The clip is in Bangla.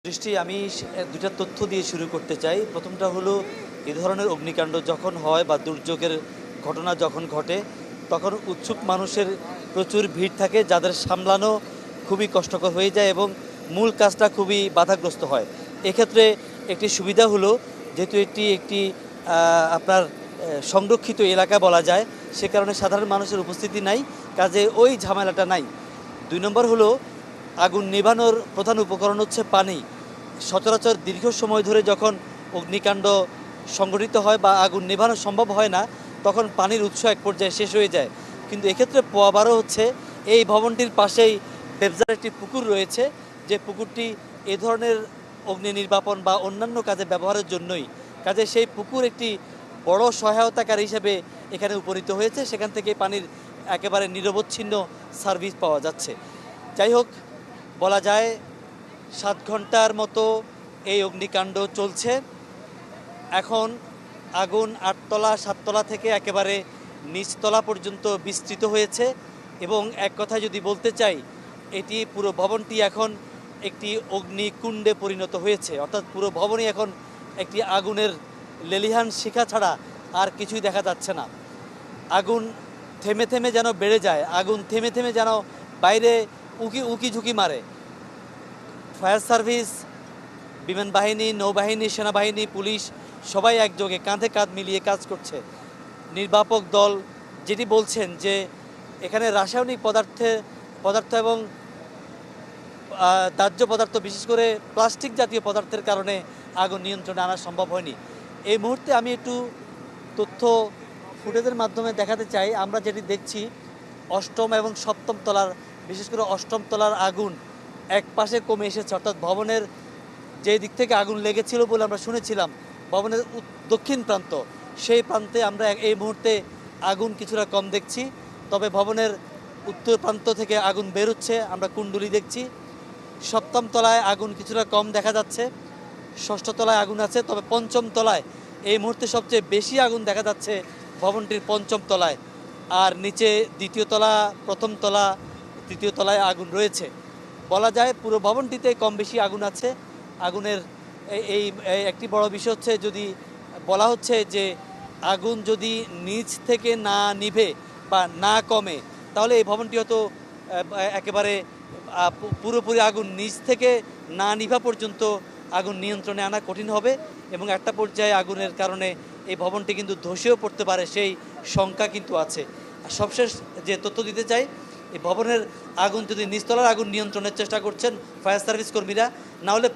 দৃষ্টি আমি দুইটা তথ্য দিয়ে শুরু করতে চাই। প্রথমটা হলো এ ধরনের অগ্নিকাণ্ড যখন হয় বা দুর্যোগের ঘটনা যখন ঘটে তখন উৎসুক মানুষের প্রচুর ভিড় থাকে, যাদের সামলানো খুবই কষ্টকর হয়ে যায় এবং মূল কাজটা খুবই বাধাগ্রস্ত হয়। এক্ষেত্রে একটি সুবিধা হলো, যেহেতু এটি একটি আপনার সংরক্ষিত এলাকা বলা যায়, সে কারণে সাধারণ মানুষের উপস্থিতি নাই, কাজে ওই ঝামেলাটা নাই। ২ নম্বর হলো আগুন নেভানোর প্রধান উপকরণ হচ্ছে পানি। সচরাচর দীর্ঘ সময় ধরে যখন অগ্নিকাণ্ড সংঘটিত হয় বা আগুন নেভানো সম্ভব হয় না, তখন পানির উৎস এক পর্যায়ে শেষ হয়ে যায়। কিন্তু এক্ষেত্রে পোয়াবারও হচ্ছে এই ভবনটির পাশেই বেবজার একটি পুকুর রয়েছে, যে পুকুরটি এ ধরনের অগ্নি নির্বাপন বা অন্যান্য কাজে ব্যবহারের জন্যই। কাজে সেই পুকুর একটি বড় সহায়তাকারী হিসেবে এখানে উপনীত হয়েছে, সেখান থেকে পানির একেবারে নিরবচ্ছিন্ন সার্ভিস পাওয়া যাচ্ছে। যাই হোক, বলা যায় ৭ ঘন্টার মতো এই অগ্নিকাণ্ড চলছে। এখন আগুন ৮ তলা ৭ তলা থেকে একেবারে নিচতলা পর্যন্ত বিস্তৃত হয়েছে এবং এক কথায় যদি বলতে চাই, এটি পুরো ভবনটি এখন একটি অগ্নিকুণ্ডে পরিণত হয়েছে। অর্থাৎ পুরো ভবনই এখন একটি আগুনের লেলিহান শিখা ছাড়া আর কিছুই দেখা যাচ্ছে না। আগুন থেমে থেমে যেন বেড়ে যায়, আগুন থেমে থেমে যেন বাইরে উকি ঝুঁকি মারে। ফায়ার সার্ভিস, বিমান বাহিনী, নৌবাহিনী, সেনাবাহিনী, পুলিশ সবাই একযোগে কাঁধে কাঁধ মিলিয়ে কাজ করছে। নির্বাপক দল যেটি বলছেন যে এখানে রাসায়নিক পদার্থ এবং দাহ্য পদার্থ, বিশেষ করে প্লাস্টিক জাতীয় পদার্থের কারণে আগুন নিয়ন্ত্রণে আনা সম্ভব হয়নি। এই মুহূর্তে আমি একটু তথ্য ফুটেজের মাধ্যমে দেখাতে চাই। আমরা যেটি দেখছি, অষ্টম এবং সপ্তম তলার, বিশেষ করে অষ্টম তলার আগুন এক পাশে কমে এসেছে। অর্থাৎ ভবনের যে দিক থেকে আগুন লেগেছিল বলে আমরা শুনেছিলাম, ভবনের দক্ষিণ প্রান্ত, সেই প্রান্তে আমরা এই মুহূর্তে আগুন কিছুটা কম দেখছি। তবে ভবনের উত্তর প্রান্ত থেকে আগুন বেরোচ্ছে, আমরা কুণ্ডুলি দেখছি। সপ্তম তলায় আগুন কিছুটা কম দেখা যাচ্ছে, ষষ্ঠ তলায় আগুন আছে। তবে পঞ্চম তলায় এই মুহূর্তে সবচেয়ে বেশি আগুন দেখা যাচ্ছে ভবনটির পঞ্চম তলায়। আর নিচে দ্বিতীয় তলা, প্রথম তলা, তৃতীয় তলায় আগুন রয়েছে। বলা যায় পুরো ভবনটিতে কম বেশি আগুন আছে। আগুনের এই একটি বড় বিষয় হচ্ছে, যদি বলা হচ্ছে যে আগুন যদি নিচ থেকে না নিভে বা না কমে, তাহলে এই ভবনটি হয়তো একেবারে পুরোপুরি আগুন নিচ থেকে না নিভা পর্যন্ত আগুন নিয়ন্ত্রণে আনা কঠিন হবে এবং একটা পর্যায়ে আগুনের কারণে এই ভবনটি কিন্তু ধসেও পড়তে পারে, সেই শঙ্কা কিন্তু আছে। আর সবশেষ যে তথ্য দিতে চাই, এই ভবনের আগুন যদি নিচতলার আগুন নিয়ন্ত্রণের চেষ্টা করছেন ফায়ার সার্ভিস কর্মীরা, না হলে